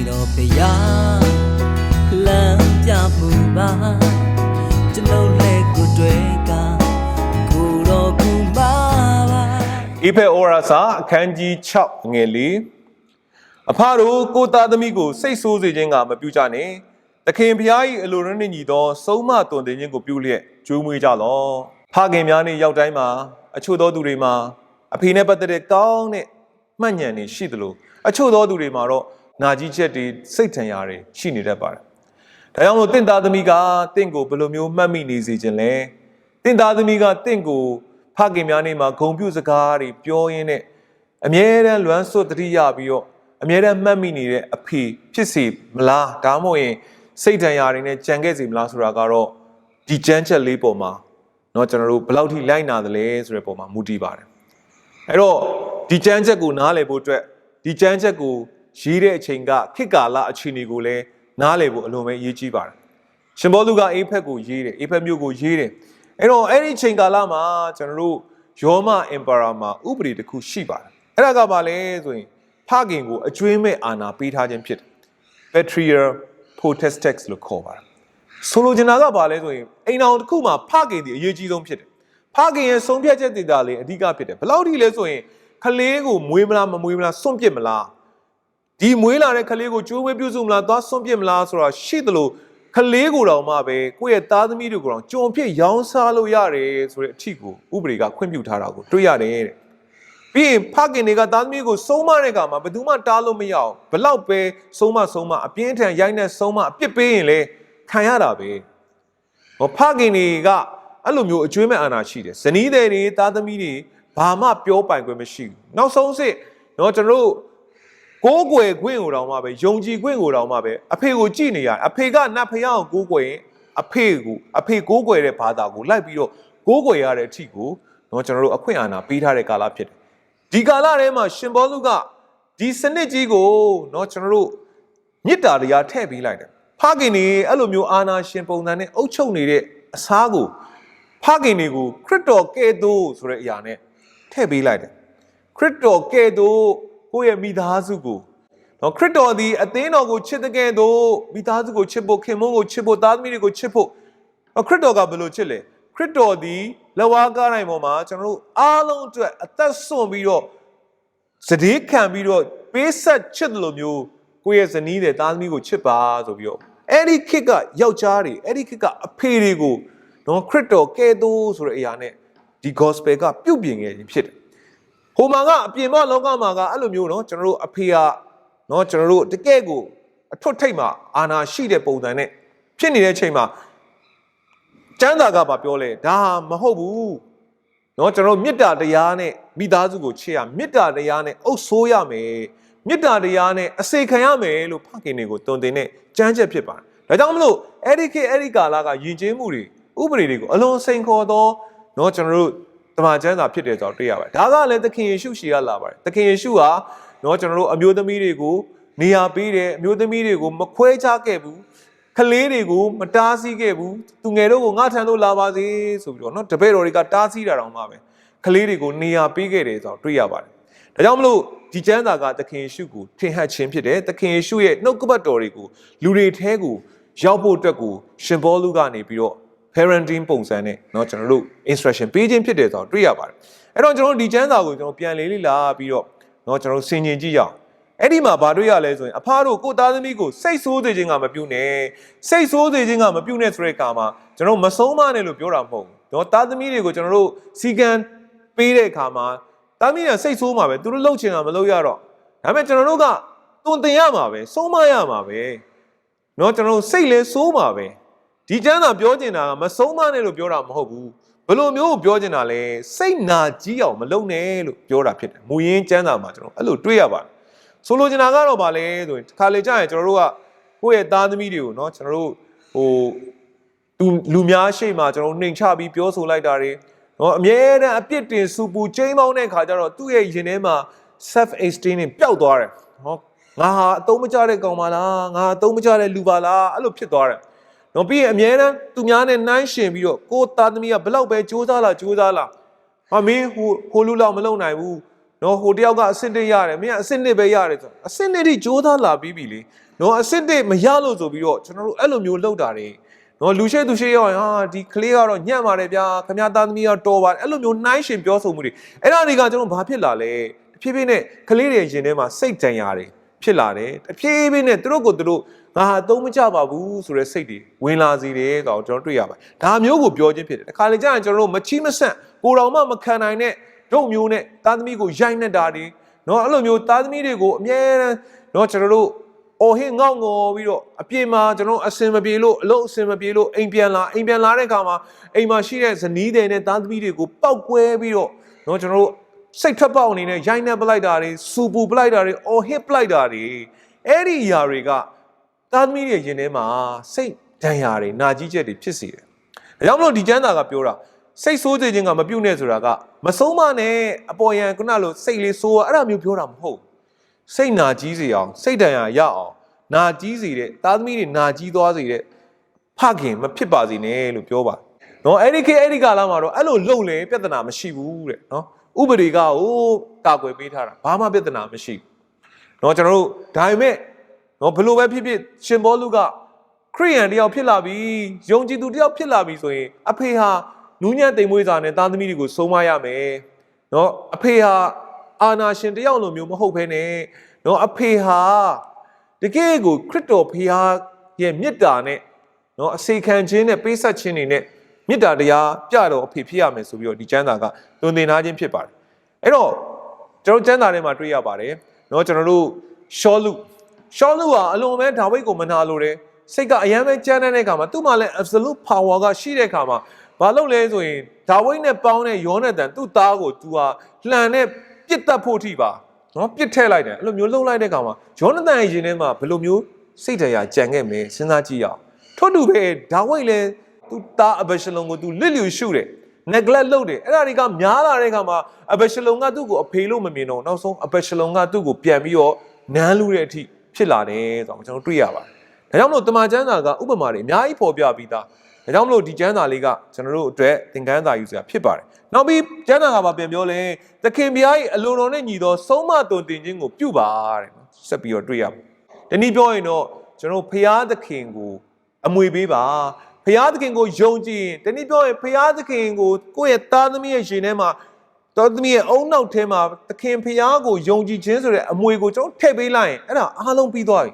တော်ဖရာလမ်းပြမှုပါကျွန်တော်လက်ကိုတွေ့ကကိုတော်ကူပါပါဧဖဲဩရာစာအခန်းကြီး6ငယ်၄အဖတို့ကိုသားသမီးကိုစိတ်ဆိုးစေခြင်းကမပြုကြနဲ့သခင်ဖျား၏အလိုရနှင့်ညီသောဆုံးမတွင်တင်ခြင်းကိုပြုလျက်ကြိုးမွေးကြလော့ဖခင်များနှင့်ရောက်တိုင်းမှာအချို့သောသူတွေမှာအဖေနဲ့ပတ်သက်တဲ့ကောင်းတဲ့မှတ်ဉာဏ်တွေရှိသလိုအချို့သောသူတွေမှာတော့နာကြီးချက်တွေစိတ်ထင်ရာတွေရှိနေတတ်ပါတယ်ဒါကြောင့်မို့တင့်သားသမီးကတင့်ကိုဘယ်လိုမျိုးမှတ်မိနေစေခြင်းလဲတင့်သားသမီးကတင့်ကိုဖခင်များနေမှာဂုဏ်ပြုစကားတွေပြောရင်းနဲ့အမြဲတမ်းလွမ်းဆွတ်တတိယပြီးတော့အမြဲတမ်းမှတ်မိနေတဲ့အဖေဖြစ်စီမလားဒါမှမဟုတ်ရင်စိတ်ထင်ရာတွေနဲ့ကြံခဲ့စီမလားဆိုတာကတော့ဒီကြမ်းချက်လေးပေါ်မှာเนาะကျွန်တော်တို့ဘယ်လောက်ထိလိုက်နာသလဲဆိုတဲ့ပုံမှာမူတည်ပါတယ်အဲ့တော့ဒီကြမ်းချက်ကိုနားလည်ဖို့အတွက်ဒီကြမ်းချက်ကိုရေးတဲ့အချိန်ကခေတ်ကာလအခြေအနေကိုလည်းနားလည်ဖို့အလွန်ပဲအရေးကြီးပါတယ်ရှင်ဘောလူကအေဖက်ကိုရေးတယ်အေဖက်မြို့ကိုရေးတယ်အဲ့တော့အဲ့ဒီချိန်ကာလမှာကျွန်တော်တို့ယောမအင်ပါယာမှာဥပဒေတစ်ခုရှိပါတယ်အဲ့ဒါကဘာလဲဆိုရင်ဖခင်ကိုအကျွေးမဲ့အာဏာပေးထားခြင်းဖြစ်တယ် Patria Potestas လို့ခေါ်ပါတယ်ဆိုလိုချင်တာကဘာလဲဆိုရင်အိမ်တော်တစ်ခုမှာဖခင်ဒီအရေးကြီးဆုံးဖြစ်တယ်ဖခင်ရဲ့ဆုံးဖြတ်ချက်တွေဒါလေးအဓိကဖြစ်တယ်ဘယ်လောက်ထိလဲဆိုရင်ခလေးကိုမွေးမလားမမွေးမလားစွန့်ပစ်မလားဒီမွေးလာတဲ့ခလေးကိုကြိုးဝဲပြုစုမလားသွားစွန့်ပစ်မလားဆိုတာရှိသလိုခလေးကိုတောင်မှပဲကိုယ့်ရဲ့သားသမီးတွေကိုတောင်ကြုံဖြစ်ရောင်းစားလို့ရတယ်ဆိုတဲ့အထီကိုဥပဒေကခွင့်ပြုထားတာကိုတွေ့ရတယ်တဲ့ပြီးရင်ဖခင်တွေကသားသမီးကိုဆုံးမတဲ့အခါမှာဘယ်သူမှတားလို့မရအောင်ဘလောက်ပဲဆုံးမအပြင်းထန်ရိုက်နဲ့ဆုံးမအပြစ်ပေးရင်လေခံရတာပဲဟောဖခင်တွေကအဲ့လိုမျိုးအကျွေးမဲ့အာဏာရှိတယ်ဇနီးတွေသားသမီးတွေဘာမှပြောပိုင်ခွင့်မရှိဘူးနောက်ဆုံးစစ်နော်ကျွန်တော်တို့ကိုးကွယ်ခွင့်ကိုတောင်မှပဲယုံကြည်ခွင့်ကိုတောင်မှပဲအဖေကိုကြည်နေရတယ်အဖေကနတ်ဖယားကိုကိုးကွယ်ရင်အဖေကိုးကွယ်တဲ့ဘာသာကိုလိုက်ပြီးတော့ကိုးကွယ်ရတဲ့အထိကိုနော်ကျွန်တော်တို့အခွင့်အာဏာပေးထားတဲ့ကာလဖြစ်တယ်ဒီကာလထဲမှာရှင်ဘောလူကဒီစနစ်ကြီးကိုနော်ကျွန်တော်တို့မြစ်တာတရားထည့်ပေးလိုက်တယ်ဖခင်တွေအဲ့လိုမျိုးအာဏာရှင်ပုံစံနဲ့အုပ်ချုပ်နေတဲ့အစားကိုဖခင်တွေကိုခရစ်တော်ကဲ့သို့ဆိုတဲ့အရာနဲ့ထည့်ပေးလိုက်တယ်ခရစ်တော်ကဲ့သို့ကိုယ့်ရဲ့မိသားစုကိုနော်ခရစ်တော်သည်အသင်းတော်ကိုချစ်တဲ့ကဲ့သို့မိသားစုကိုချစ်ဖို့ခင်မုန်းကိုချစ်ဖို့သားသမီးတွေကိုချစ်ဖို့ခရစ်တော်ကဘယ်လိုချစ်လဲခရစ်တော်သည်လက်ဝါးကားတိုင်းပေါ်မှာကျွန်တော်တို့အားလုံးအတွက်အသက်ဆွန့်ပြီးတော့စတေးခံပြီးတော့ပေးဆက်ချစ်တယ်လို့မျိုးကိုယ့်ရဲ့ဇနီးတဲ့သားသမီးကိုချစ်ပါဆိုပြီးတော့အဲ့ဒီခေတ်ကယောက်ျားတွေအဲ့ဒီခေတ်ကအဖေတွေကိုနော်ခရစ်တော်ကဲ့သို့ဆိုတဲ့အရာနဲ့ဒီ gospel ကပြုတ်ပြင်ခဲ့ခြင်းဖြစ်တယ်ဟိုမှာကအပြင်ဘလောကမှာကအဲ့လိုမျိုးနော်ကျွန်တော်တို့အဖေကနော်ကျွန်တော်တို့တကယ့်ကိုအထွတ်ထိပ်မှာအာဏာရှိတဲ့ပုံစံနဲ့ဖြစ်နေတဲ့ချိန်မှာကျမ်းစာကပြောလဲဒါမဟုတ်ဘူးနော်ကျွန်တော်မေတ္တာတရားနဲ့မိသားစုကိုချစ်ရမေတ္တာတရားနဲ့အုပ်ဆိုးရမယ်မေတ္တာတရားနဲ့အစေခံရမယ်လို့ဖခင်တွေကိုတွင်တင်တဲ့ကြမ်းချက်ဖြစ်ပါတယ်ဒါကြောင့်မလို့အဲ့ဒီကာလကယဉ်ကျေးမှုတွေဥပဒေတွေကိုအလွန်စိန်ခေါ်သောနော်ကျွန်တော်တို့တမန်ကျမ်းစာဖြစ်တယ်ဆိုတော့တွေ့ရပါတယ်ဒါကလည်းသခင်ယေရှုရှေ့ကလာပါတယ်သခင်ယေရှုဟာနော်ကျွန်တော်တို့အမျိုးသမီးတွေကိုနေရာပေးတယ်အမျိုးသမီးတွေကိုမခွဲခြားခဲ့ဘူးကလေးတွေကိုမတားဆီးခဲ့ဘူးသူငယ်တို့ကိုငါထံသို့လာပါစေဆိုပြီးတော့နော်တပည့်တော်တွေကတားဆီးတာတောင်မှပဲကလေးတွေကိုနေရာပေးခဲ့တယ်ဆိုတော့တွေ့ရပါတယ်ဒါကြောင့်မလို့ဒီကျမ်းစာကသခင်ယေရှုကိုထင်ဟပ်ခြင်းဖြစ်တယ်သခင်ယေရှုရဲ့နှုတ်ကပတ်တော်တွေကိုလူတွေထဲကိုရောက်ဖို့အတွက်ကိုရှင်ဘောလူကနေပြီးတော့ parenting ပုံစံနဲ့เนาะကျွန်တော်တို့ instruction ပေးခြင်းဖြစ်တယ်ဆိုတော့တွေ့ရပါတယ်အဲ့တော့ကျွန်တော်တို့ဒီကျမ်းစာကိုကျွန်တော်ပြန်လေ့လာပြီးတော့เนาะကျွန်တော်တို့ဆင်ခြင်ကြည့်ရအောင်အဲ့ဒီမှာဘာတွေ့ရလဲဆိုရင်အဖားတို့ကိုသားသမီးကိုစိတ်ဆိုးစေခြင်းကမပြုနဲ့စိတ်ဆိုးစေခြင်းကမပြုနဲ့ဆိုတဲ့အခါမှာကျွန်တော်မဆုံးမနဲ့လို့ပြောတာမဟုတ်ဘူးเนาะသားသမီးတွေကိုကျွန်တော်တို့စီကံပေးတဲ့အခါမှာသားသမီးကစိတ်ဆိုးမှာပဲသူတို့လှုပ်ချင်တာမလှုပ်ရတော့ဒါပေမဲ့ကျွန်တော်တို့ကတွင်တင်ရမှာပဲဆုံးမရမှာပဲเนาะကျွန်တော်တို့စိတ်လဲဆိုးမှာပဲဒီကျမ်းစာပြောချင်တာကမဆုံးမနဲ့လို့ပြောတာမဟုတ်ဘူးဘယ်လိုမျိုးကိုပြောချင်တာလဲစိတ်နာကြီးအောင်မလုပ်နဲ့လို့ပြောတာဖြစ်တယ်မူရင်းကျမ်းစာမှာကျွန်တော်အဲ့လိုတွေ့ရပါတယ်ဆိုလိုချင်တာကတော့ဗာလဲဆိုရင်ခါလေကြာရင်ကျွန်တော်တို့ကကိုယ့်ရဲ့သားသမီးတွေကိုเนาะကျွန်တော်တို့လူများရှိမှကျွန်တော်နှိမ်ချပြီးပြောဆိုလိုက်တာတွေเนาะအမြဲတမ်းအပြစ်တင်စူပူချိန်ပေါင်းတဲ့ခါကျတော့သူ့ရဲ့ရင်ထဲမှာ self esteem နဲ့ပျောက်သွားတယ်เนาะငါဟာအသုံးမကျတဲ့ကောင်ပါလားငါအသုံးမကျတဲ့လူပါလားအဲ့လိုဖြစ်သွားတယ်နော်ပြီးရင်အမြဲတမ်းသူများနဲ့နှိုင်းရှင်ပြီးတော့ကိုသားသမီးကဘလောက်ပဲစူးစမ်းလာဟာမင်းဟိုလူလောက်မလုံနိုင်ဘူး နော်ဟိုတယောက်ကအဆင့်1ရတယ်မင်းကအဆင့်1ပဲရတယ်ဆိုအဆင့်1ထိကြိုးစားလာပြီးပြီလေနော်အဆင့်1မရလို့ဆိုပြီးတော့ကျွန်တော်တို့အဲ့လိုမျိုးလောက်တာတွေနော်လူရှိသူရှိရောက်ရင်ဟာဒီကလေးကတော့ညံ့ပါတယ်ဗျာခမရသားသမီးကတော့တော်ပါတယ်အဲ့လိုမျိုးနှိုင်းရှင်ပြောဆိုမှုတွေအဲ့ဒါတွေကကျွန်တော်ဘာဖြစ်လာလဲတဖြည်းဖြည်းနဲ့ကလေးတွေရင်ထဲမှာစိတ်ကြံရတွေဖြစ်လာတယ်တဖြည်းဖြည်းနဲ့သူတို့ကိုသူတို့ငါဟာသုံးမကြပါဘူးဆိုတဲ့စိတ်တွေဝင်လာစေတယ်ဆိုတော့ကျွန်တော်တွေ့ရပါတယ်ဒါမျိုးကိုပြောခြင်းဖြစ်တယ်တခါလေကြာရင်ကျွန်တော်တို့မချီးမဆန့်ကိုတော်မှမခံနိုင်တဲ့တို့မျိုးနဲ့သားသမီးကိုရိုက်နှက်တာတွေနော်အဲ့လိုမျိုးသားသမီးတွေကိုအမြဲတမ်းနော်ကျွန်တော်တို့အော်ဟင်းငေါ့ငေါ်ပြီးတော့အပြင်မှာကျွန်တော်အစင်မပြေလို့အလုပ်အစင်မပြေလို့အိမ်ပြန်လာတဲ့အခါမှာအိမ်မှာရှိတဲ့ဇနီးတွေနဲ့သားသမီးတွေကိုပောက်ကွဲပြီးတော့နော်ကျွန်တော်တို့စိတ်ထွက်ပေါက်အနေနဲ့ရိုက်နှက်ပလိုက်တာတွေစူပူပလိုက်တာတွေအော်ဟစ်ပလိုက်တာတွေအဲ့ဒီအရာတွေကသားသမီးတွေရင်ထဲမှာစိတ်ဒဏ်ရာတွေနာကြီးချက်တွေဖြစ်စေတယ်။ဒါကြောင့်မလို့ဒီကျမ်းစာကပြောတာစိတ်ဆိုးစေခြင်းကမပြုတ်နဲ့ဆိုတာကမဆုံးမနဲ့အပေါ်ယံခုနလိုစိတ်လေးဆိုးအဲ့ဒါမျိုးပြောတာမဟုတ်စိတ်နာကြီးစေအောင်စိတ်ဒဏ်ရာရအောင်နာကြီးစေတဲ့သားသမီးတွေနာကြီးသွားစေတဲ့ဖခင်မဖြစ်ပါစေနဲ့လို့ပြောပါနော်အဲ့ဒီကာလမှာတော့အဲ့လိုလုံလေပြဿနာမရှိဘူးတဲ့နော်ဥပဒေကကာကွယ်ပေးထားတာဘာမှပြဿနာမရှိဘူးနော်ကျွန်တော်တို့ဒါပေမဲ့နော်ဘလို့ပဲဖြစ်ဖြစ်ရှင်ဘောလူကခရိယန်တယောက်ဖြစ်လာပြီယုံကြည်သူတယောက်ဖြစ်လာပြီဆိုရင်အဖေဟာနူးညံ့တိမ်မွေးစာနဲ့သားသမီးတွေကိုဆုံးမရမယ်နော်အဖေဟာအာနာရှင်တယောက်လိုမျိုးမဟုတ်ဘဲနဲ့နော်အဖေဟာတကယ်ကိုခရစ်တော်ဖခင်ရဲ့မေတ္တာနဲ့နော်အစေခံခြင်းနဲ့ပေးဆက်ခြင်းတွေနဲ့မေတ္တာတရားပြတော်အဖေဖြစ်ရမယ်ဆိုပြီးတော့ဒီကျမ်းစာကသွန်သင်ထားခြင်းဖြစ်ပါတယ်အဲ့တော့ကျွန်တော်ကျမ်းစာထဲမှာတွေ့ရပါတယ်နော်ကျွန်တော်တို့ရှောလူဟာအလွန်ပဲဒါဝိဒ်ကိုမနာလိုတယ်စိတ်ကအယမ်းပဲကြမ်းတဲ့အခါမှာသူ့မှာလည်း absolute power ကရှိတဲ့အခါမှာဘာလုပ်လဲဆိုရင်ဒါဝိဒ်နဲ့ပေါင်းတဲ့ယောနသန်သူ့သားကိုသူဟာလှန်နဲ့ပြစ်တတ်ဖို့ထိပါနော်ပြစ်ထည့်လိုက်တယ်အဲ့လိုမျိုးလှုပ်လိုက်တဲ့အခါမှာယောနသန်ရဲ့ရင်ထဲမှာဘယ်လိုမျိုးစိတ်တရားကြံခဲ့မလဲစဉ်းစားကြည့်ရအောင်ထို့တူပဲဒါဝိဒ်လည်းသူ့သားအဘရှလုံကိုသူလစ်လျူရှုတယ် neglect လုပ်တယ်အဲ့ဒါတွေကများလာတဲ့အခါမှာအဘရှလုံကသူ့ကိုအဖေလို့မမြင်တော့နောက်ဆုံးအဘရှလုံကသူ့ကိုပြန်ပြီးတော့နမ်းလူတဲ့အထိဖြစ်လာတယ်ဆိုတော့ကျွန်တော်တွေ့ရပါတယ်ဒါကြောင့်မလို့တမန်ကျမ်းစာကဥပမာတွေအများကြီးပေါ်ပြပြီးသားဒါကြောင့်မလို့ဒီကျမ်းစာလေးကကျွန်တော်တို့အတွက်သင်ခန်းစာယူစရာဖြစ်ပါတယ်နောက်ပြီးကျမ်းစာကပြန်ပြောလဲသခင်ဘုရား၏အလိုတော်နဲ့ညီသောဆုံးမသွန်သင်ခြင်းကိုပြုပါတဲ့နော်ဆက်ပြီးတော့တွေ့ရပါတနည်းပြောရင်တော့ကျွန်တော်ဘုရားသခင်ကိုအမွေပေးပါဘုရားသခင်ကိုယုံကြည်ရင်တနည်းပြောရင်ဘုရားသခင်ကိုကိုယ့်ရဲ့သားသမီးရဲ့ရှင်ထဲမှာတော်သမီးရဲ့အုံနောက်ထဲမှာသခင်ဘုရားကိုယုံကြည်ခြင်းဆိုတဲ့အမွေကိုကျွန်တော်ထည့်ပေးလိုက်ရင်အဲ့ဒါအားလုံးပြီးသွားပြီ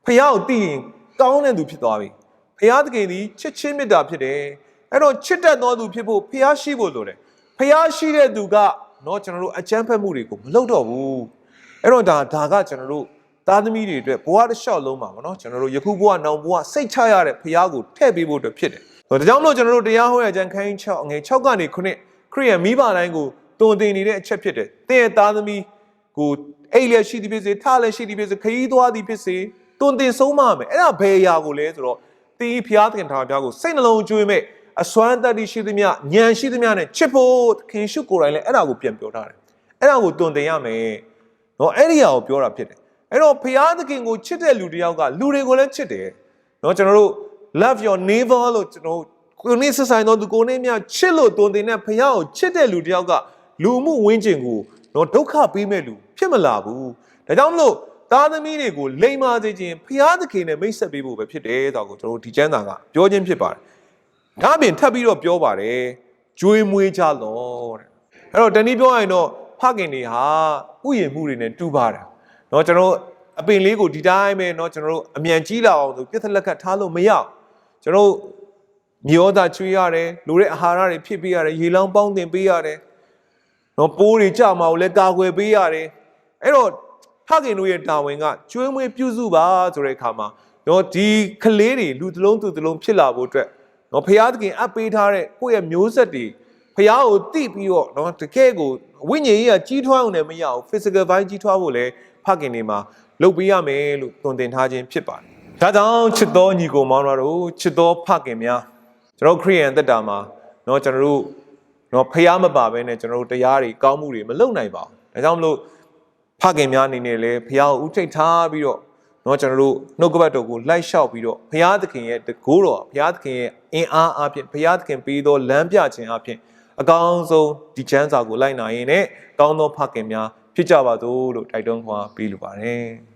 ဘုရားကိုသိရင်ကောင်းတဲ့သူဖြစ်သွားပြီဘုရားသခင်သည်ချစ်ချင်းမေတ္တာဖြစ်တယ်အဲ့တော့ချစ်တတ်သောသူဖြစ်ဖို့ဘုရားရှိဖို့လိုတယ်ဘုရားရှိတဲ့သူကနော်ကျွန်တော်တို့အကျမ်းဖက်မှုတွေကိုမလုပ်တော့ဘူးအဲ့တော့ဒါကကျွန်တော်တို့သားသမီးတွေအတွက်ဘဝတစ်လျှောက်လုံးမှာပေါ့နော်ကျွန်တော်တို့ယခုဘဝနောင်ဘဝစိတ်ချရတဲ့ဘုရားကိုထည့်ပေးဖို့အတွက်ဖြစ်တယ်ဒါကြောင့်မလို့ကျွန်တော်တို့တရားဟောရကျမ်းခန်းကြီး6ငယ်6ကနေ9ခရိယန်မိဘတိုင်းကိုတုံသင်နေတဲ့အချက်ဖြစ်တယ်သင်ရဲ့သားသမီးကိုအိတ်လည်းရှိသည်ဖြစ်စေထားလည်းရှိသည်ဖြစ်စေခရီးသွားသည်ဖြစ်စေတုံသင်ဆုံးမမယ်အဲ့ဒါဘယ်အရာကိုလဲဆိုတော့သင်ဘုရားသခင်ထာဝရဘုရားကိုစိတ်နှလုံးကျွေးမဲ့အစွမ်းတတ္တိရှိသမျှဉာဏ်ရှိသမျှနဲ့ချစ်ဖို့ခင်ရှုကိုယ်တိုင်လည်းအဲ့ဒါကိုပြန်ပြောထားတယ်အဲ့ဒါကိုတုံသင်ရမယ်နော်အဲ့ဒီအရာကိုပြောတာဖြစ်တယ်အဲ့တော့ဘုရားသခင်ကိုချစ်တဲ့လူတစ်ယောက်ကလူတွေကိုလည်းချစ်တယ်နော်ကျွန်တော်တို့ love your neighbor လို့ကျွန်တော်ကိုနေဆက်ဆိုင်တော့သူကိုနေမြချစ်လို့တုံသင်တဲ့ဘုရားကိုချစ်တဲ့လူတစ်ယောက်ကလူမှုဝန်းကျင်ကိုနော်ဒုက္ခပေးမဲ့လူဖြစ်မလာဘူးဒါကြောင့်မလို့သားသမီးတွေကိုလိမ်မာစေခြင်းဘုရားသခင်နဲ့မိတ်ဆက်ပေးဖို့ပဲဖြစ်တယ်ဆိုတော့ကျွန်တော်တို့ဒီကျမ်းစာကပြောခြင်းဖြစ်ပါတယ်ဒါအပြင်ထပ်ပြီးတော့ပြောပါတယ်ကြွေးမွေးကြလောတဲ့အဲ့တော့တနည်းပြောရရင်တော့ဖခင်တွေဟာဥယျာဉ်မှုတွေနဲ့တူပါတယ်เนาะကျွန်တော်အပင်လေးကိုဒီတိုင်းပဲเนาะကျွန်တော်တို့အမြန်ကြီးလာအောင်ဆိုပြစ်လက်ခတ်ထားလို့မရကျွန်တော်မြေဩဇာချွေးရတယ်လိုတဲ့အာဟာရတွေဖြစ်ပေးရတယ်ရေလောင်းပေါင်းတင်ပေးရတယ်เนาะပိုးတွေကြမှာကိုလည်းကာကွယ်ပေးရတယ်အဲ့တော့ဖခင်တို့ရဲ့တာဝန်ကကျွေးမွေးပြုစုပါဆိုတဲ့အခါမှာเนาะဒီကလေးတွေလူတစ်လုံးသူတစ်လုံးဖြစ်လာဖို့အတွက်เนาะဖခင်သခင်အပ်ပေးထားတဲ့ကိုယ့်ရဲ့မျိုးဆက်တွေဖခင်ကိုတိပြီးတော့เนาะတကယ်ကိုဝိညာဉ်ရေးကကြီးထွားအောင်လည်းမရဘူး physical ဘိုင်းကြီးထွားဖို့လည်းဖခင်တွေမှာလုပ်ပေးရမယ်လို့သွန်သင်ထားခြင်းဖြစ်ပါတယ်ဒါကြောင့်ချစ်တော်ညီကိုမောင်တို့ချစ်တော်ဖခင်များကျွန်တော်ခရိယန်သက်တာမှာเนาะကျွန်တော်တို့เนาะဖခင်မပါဘဲနဲ့ကျွန်တော်တို့တရားတွေကောင်းမှုတွေမလုပ်နိုင်ပါဘူးဒါကြောင့်မလို့ဖခင်များအနေနဲ့လည်းဖခင်ကိုဥထိတ်ထားပြီးတော့เนาะကျွန်တော်တို့နှုတ်ကပတ်တော်ကိုလိုက်လျှောက်ပြီးတော့ဘုရားသခင်ရဲ့တကိုးတော်ဘုရားသခင်ရဲ့အင်အားအပြင်ဘုရားသခင်ပေးသောလမ်းပြခြင်းအပြင် အကောင်းဆုံးဒီချမ်းစာကိုလိုက်နိုင်ရင်နဲ့ကောင်းသောဖခင်များဖြစ်ကြပါစို့လို့တိုက်တွန်းခွာပေးလိုပါတယ်